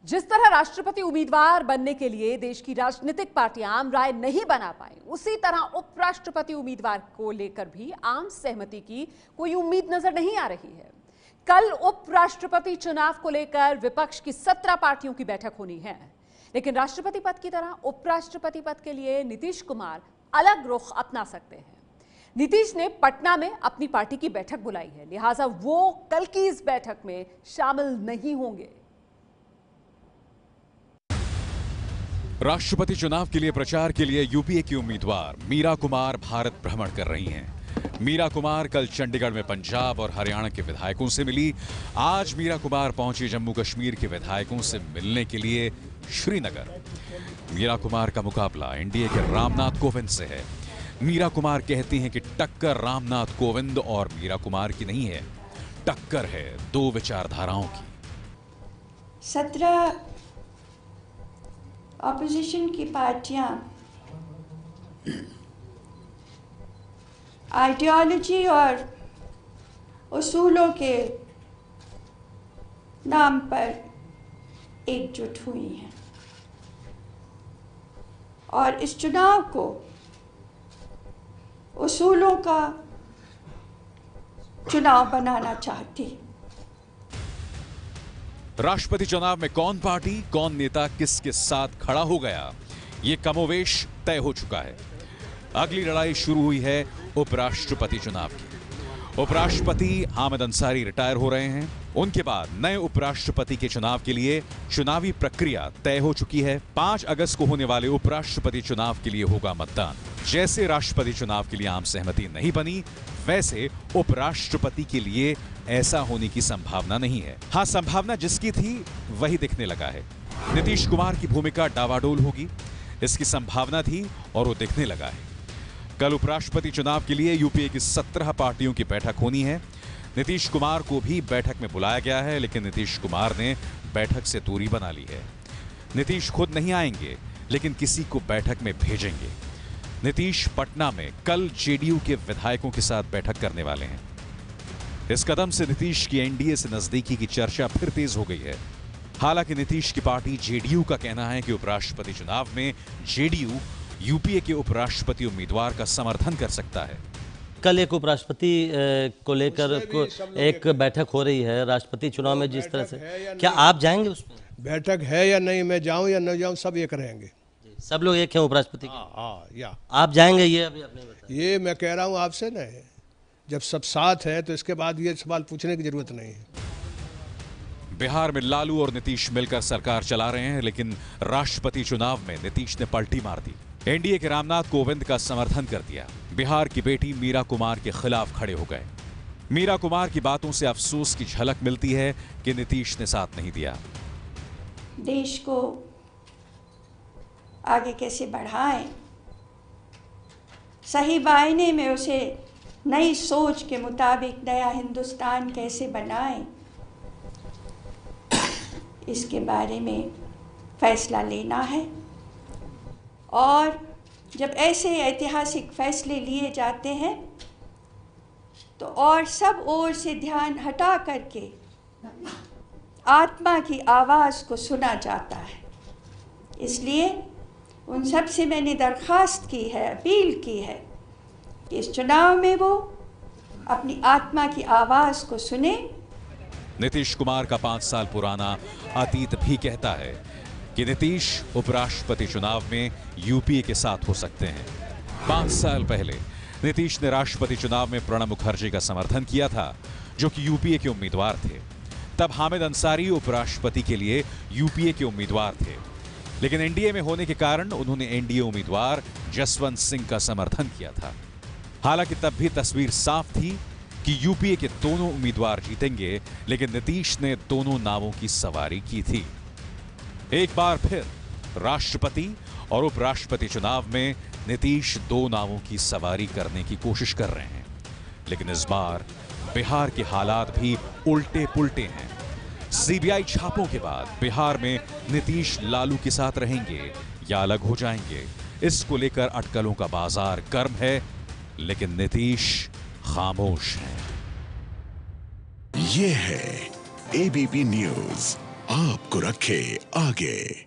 जिस तरह राष्ट्रपति उम्मीदवार बनने के लिए देश की राजनीतिक पार्टियां आम राय नहीं बना पाई, उसी तरह उपराष्ट्रपति उम्मीदवार को लेकर भी आम सहमति की कोई उम्मीद नजर नहीं आ रही है। कल उपराष्ट्रपति चुनाव को लेकर विपक्ष की 17 पार्टियों की बैठक होनी है, लेकिन राष्ट्रपति पद की तरह उपराष्ट्रपति पद के लिए नीतीश कुमार अलग रुख अपना सकते हैं। नीतीश ने पटना में अपनी पार्टी की बैठक बुलाई है, लिहाजा वो कल की इस बैठक में शामिल नहीं होंगे। राष्ट्रपति चुनाव के लिए प्रचार के लिए यूपीए की उम्मीदवार मीरा कुमार भारत भ्रमण कर रही हैं। मीरा कुमार कल चंडीगढ़ में पंजाब और हरियाणा के विधायकों से मिली। आज मीरा कुमार पहुंची जम्मू कश्मीर के विधायकों से मिलने के लिए श्रीनगर। मीरा कुमार का मुकाबला एनडीए के रामनाथ कोविंद से है। मीरा कुमार कहती हैं कि टक्कर रामनाथ कोविंद और मीरा कुमार की नहीं है, टक्कर है दो विचारधाराओं की। 17 ऑपोजिशन की पार्टियां आइडियोलॉजी और उसूलों के नाम पर एकजुट हुई हैं और इस चुनाव को उसूलों का चुनाव बनाना चाहती। राष्ट्रपति चुनाव में कौन पार्टी, कौन नेता किसके साथ खड़ा हो गया, ये कमोवेश तय हो चुका है। अगली लड़ाई शुरू हुई है उपराष्ट्रपति चुनाव की। उपराष्ट्रपति हामिद अंसारी रिटायर हो रहे हैं। उनके बाद नए उपराष्ट्रपति के चुनाव के लिए चुनावी प्रक्रिया तय हो चुकी है। 5 अगस्त को होने वाले उपराष्ट्रपति चुनाव के लिए होगा मतदान। जैसे राष्ट्रपति चुनाव के लिए आम सहमति नहीं बनी, वैसे उपराष्ट्रपति के लिए ऐसा होने की संभावना नहीं है। हाँ, संभावना जिसकी थी वही दिखने लगा है। नीतीश कुमार की भूमिका डावाडोल होगी, इसकी संभावना थी और वो दिखने लगा है। कल उपराष्ट्रपति चुनाव के लिए यूपीए की 17 पार्टियों की बैठक होनी है। नीतीश कुमार को भी बैठक में बुलाया गया है, लेकिन नीतीश कुमार ने बैठक से दूरी बना ली है। नीतीश खुद नहीं आएंगे, लेकिन किसी को बैठक में भेजेंगे। नीतीश पटना में कल जेडीयू के विधायकों के साथ बैठक करने वाले हैं। इस कदम से नीतीश की एनडीए से नजदीकी की चर्चा फिर तेज हो गई है। हालांकि नीतीश की पार्टी जेडीयू का कहना है कि उपराष्ट्रपति चुनाव में जेडीयू यूपीए के उपराष्ट्रपति उम्मीदवार का समर्थन कर सकता है। कल एक उपराष्ट्रपति को लेकर एक बैठक हो रही है राष्ट्रपति चुनाव में। जिस तरह से क्या आप जाएंगे उसमें? बैठक है या नहीं, मैं जाऊं या न जाऊं, सब एक रहेंगे। सब लोग एक हैं उपराष्ट्रपति के? हाँ, या आप जाएंगे? ये अभी आपने बताया। ये मैं कह रहा हूं आपसे ना, जब सब साथ है तो इसके बाद ये सवाल पूछने की जरूरत नहीं है। बिहार में लालू और नीतीश मिलकर सरकार चला रहे हैं, लेकिन राष्ट्रपति चुनाव में नीतीश ने पलटी मार दी। एनडीए के रामनाथ कोविंद का समर्थन कर दिया। बिहार की बेटी मीरा कुमार के खिलाफ खड़े हो गए। मीरा कुमार की बातों से अफसोस की झलक मिलती है कि नीतीश ने साथ नहीं दिया। देश को आगे कैसे बढ़ाएं, सही मायने में उसे नई सोच के मुताबिक नया हिंदुस्तान कैसे बनाएं, इसके बारे में फैसला लेना है। और जब ऐसे ऐतिहासिक फैसले लिए जाते हैं तो और सब ओर से ध्यान हटा करके आत्मा की आवाज़ को सुना जाता है। इसलिए उन सब से मैंने दरख्वास्त की है, अपील की है कि इस चुनाव में वो अपनी आत्मा की आवाज़ को सुने। नीतीश कुमार का 5 साल पुराना अतीत भी कहता है कि नीतीश उपराष्ट्रपति चुनाव में यूपीए के साथ हो सकते हैं। 5 साल पहले नीतीश ने राष्ट्रपति चुनाव में प्रणब मुखर्जी का समर्थन किया था, जो कि यूपीए के उम्मीदवार थे। तब हामिद अंसारी उपराष्ट्रपति के लिए यूपीए के उम्मीदवार थे, लेकिन एनडीए में होने के कारण उन्होंने एनडीए उम्मीदवार जसवंत सिंह का समर्थन किया था। हालांकि तब भी तस्वीर साफ थी कि यूपीए के दोनों उम्मीदवार जीतेंगे, लेकिन नीतीश ने दोनों नावों की सवारी की थी। एक बार फिर राष्ट्रपति और उपराष्ट्रपति चुनाव में नीतीश 2 नावों की सवारी करने की कोशिश कर रहे हैं, लेकिन इस बार बिहार के हालात भी उल्टे पुल्टे हैं। सीबीआई छापों के बाद बिहार में नीतीश लालू के साथ रहेंगे या अलग हो जाएंगे, इसको लेकर अटकलों का बाजार गर्म है, लेकिन नीतीश खामोश हैं। ये है एबीपी न्यूज, आपको रखे आगे।